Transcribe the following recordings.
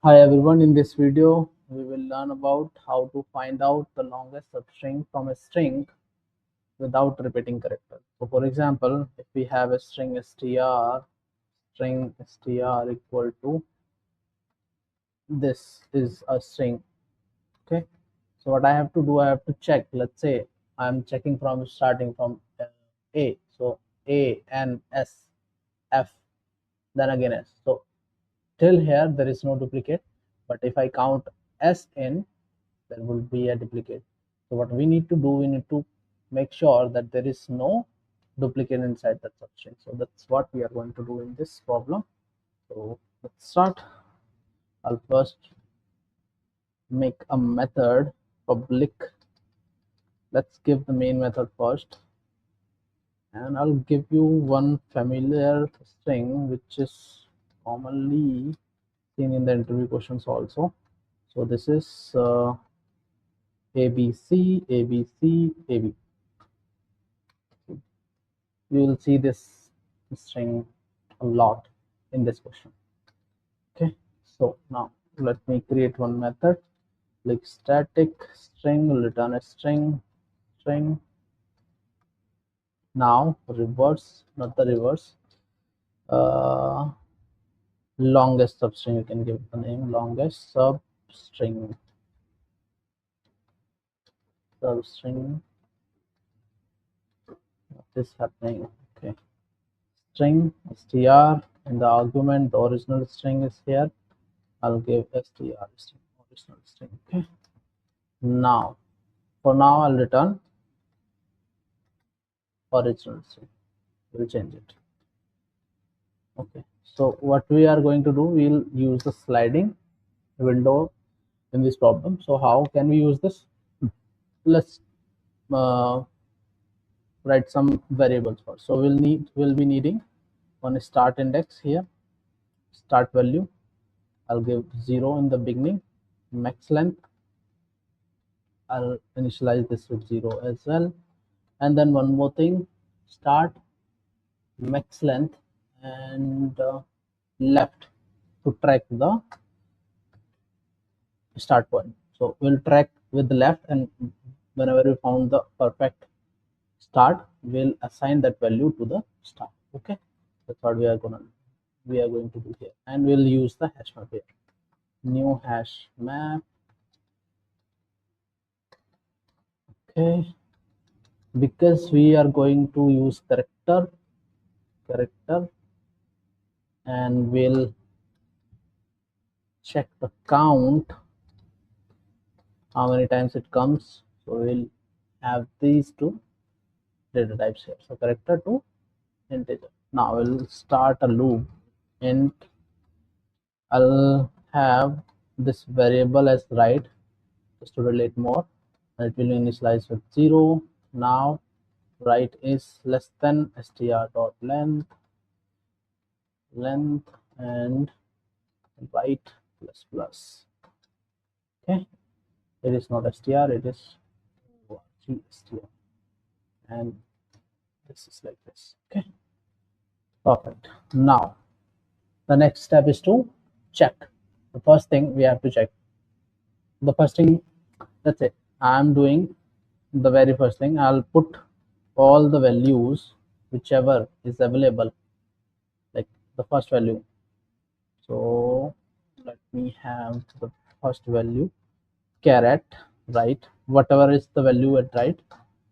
Hi everyone, in this video we will learn about how to find out the longest substring from a string without repeating characters. So for example, if we have a string str equal to this is a string. Okay, so what I have to do, I have to check. Let's say I'm checking from starting from a, so a n s f, then again s. So till here there is no duplicate, but if I count s in, there will be a duplicate. So what we need to do, we need to make sure that there is no duplicate inside that substring. So that's what we are going to do in this problem. So let's start. I'll first make a method public. Let's give the main method first, and I'll give you one familiar string which is commonly seen in the interview questions also. So this is ABC, ABC, AB. You will see this string a lot in this question. Okay, so now let me create one method like static string, return a string. Now reverse, not the reverse, longest substring. You can give the name longest substring. What is happening? Okay, string str, in the argument the original string is here. I'll give str string, original string. Okay, now for now I'll return original string. We'll change it. Okay, so what we are going to do, we'll use the sliding window in this problem. So how can we use this? Let's uh, write some variables first. So we'll be needing one start index here, start value. I'll give 0 in the beginning. Max length, I'll initialize this with 0 as well. And then one more thing, start, max length, and left to track the start point. So we'll track with the left, and whenever we found the perfect start, we'll assign that value to the start. Okay, that's what we are going to do here, and we'll use the hash map here. New hash map. Okay, because we are going to use character, and we'll check the count, how many times it comes. So we'll have these two data types here. So character to integer. Now we'll start a loop, and I'll have this variable as right, just to relate more, and it will initialize with 0. Now right is less than str dot length, and right plus plus. Okay, it is not str, it is str, and this is like this. Okay, perfect. Now the next step is to check. The first thing we have to check, the first thing, let's say I'm doing the very first thing, I'll put all the values whichever is available, like the first value. So let me have the first value, caret, right, whatever is the value at right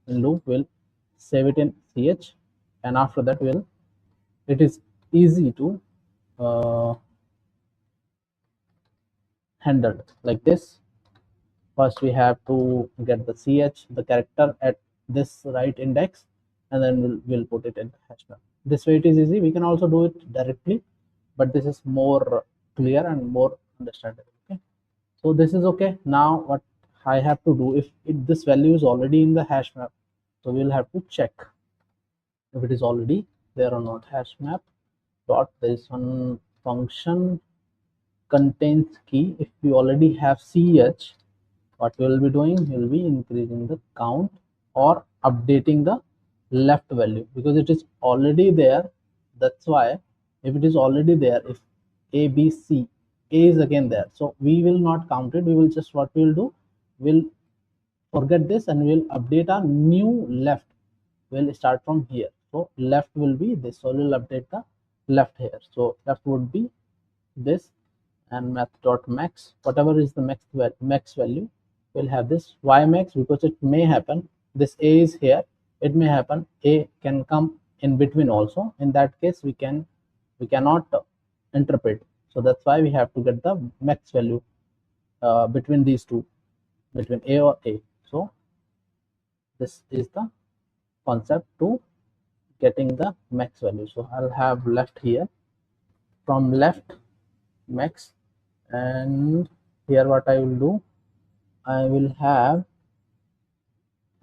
in loop, will save it in ch, and after that it is easy to handle like this. First we have to get the ch, the character at this right index, and then we'll put it in hash map. This way it is easy. We can also do it directly, but this is more clear and more understandable. Okay, so this is okay. Now what I have to do, if this value is already in the hash map, so we'll have to check if it is already there or not. Hash map dot, there is one function contains key. If we already have ch, what we will be doing, we will be increasing the count or updating the left value, because it is already there. That's why if it is already there, if ABC A is again there, so we will not count it. We will just, what we will do, we'll forget this and we'll update our new left. We'll start from here, so left will be this, so we'll update the left here. So left would be this, and math dot max, whatever is the max value, we'll have this y max, because it may happen this A is here, it may happen A can come in between also. In that case we cannot interpret, so that's why we have to get the max value between these two, between A or A. So this is the concept to getting the max value. So I'll have left here, from left max, and here what I will do, I will have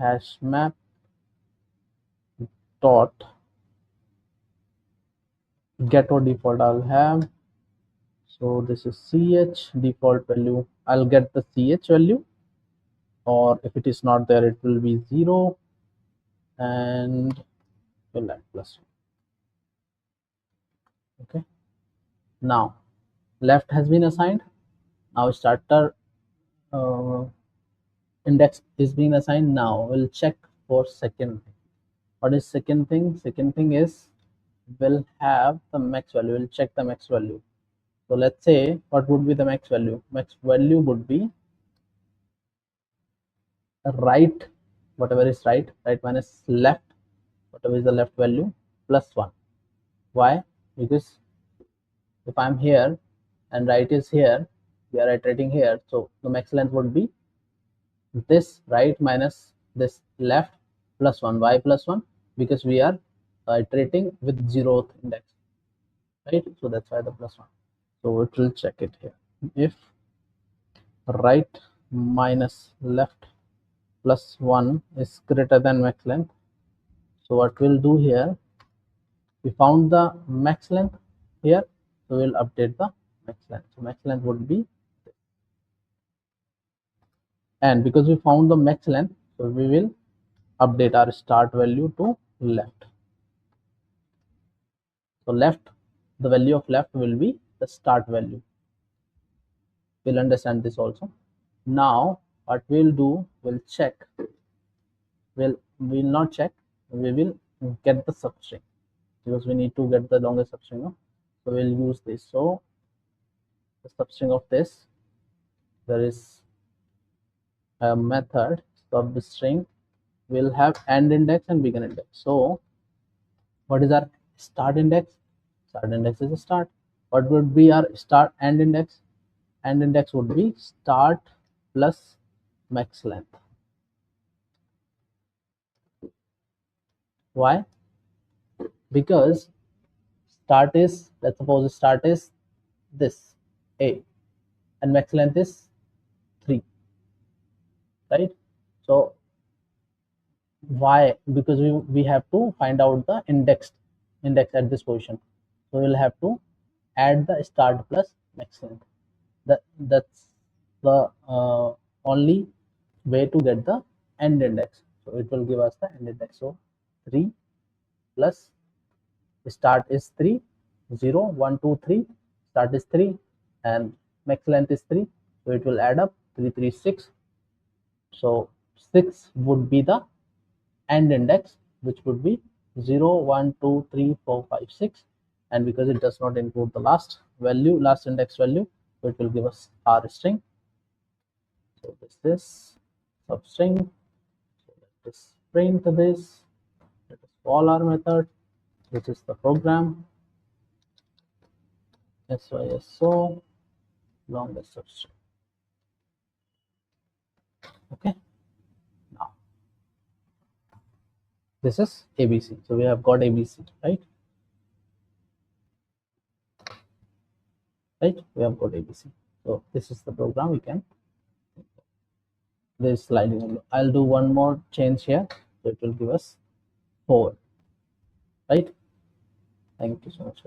HashMap dot get or default. I'll have, so this is ch default value, I'll get the ch value, or if it is not there it will be 0, and we'll add plus 1. Okay, now left has been assigned. Now starter index is being assigned. Now we'll check for second thing. What is second thing? Second thing is we'll have the max value. We'll check the max value. So let's say, what would be the max value? Max value would be right, whatever is right minus left, whatever is the left value, plus 1. Why? Because if I'm here and right is here, we are iterating here, so the max length would be this right minus this left plus 1. Why plus 1? Because we are iterating with 0th index, right? So that's why the plus 1. So it will check it here. If right minus left plus 1 is greater than max length, so what we'll do here, we found the max length here, so we'll update the max length. So max length would be this. And because we found the max length, so we will update our start value to left. So left, the value of left will be the start value. We'll understand this also. Now what we'll do, we'll check, we'll not check, we will get the substring, because we need to get the longest substring, no? So we'll use this. So the substring of this, there is a method substring, will have end index and begin index. So what is our start index? Start index is a start. What would be our start end index? End index would be start plus max length. Why? Because start is, let's suppose start is this A and max length is 3, right? So why? Because we have to find out the index at this position, so we'll have to add the start plus max length. That's the only way to get the end index. So it will give us the end index. So 3 plus start is 3, 0, 1, 2, 3, start is 3 and max length is 3, so it will add up 3, 3, 6. So 6 would be the end index, which would be 0, 1, 2, 3, 4, 5, 6, and because it does not include the last value, last index value, so it will give us our string. So this is substring. So let us print this. Let us call our method. This is the program. SYSO longest substring. Okay. Now this is ABC. So we have got ABC, right? Right? We have got ABC. So this is the program. We can, this sliding window. I'll do one more change here. So it will give us 4. Right? Thank you so much.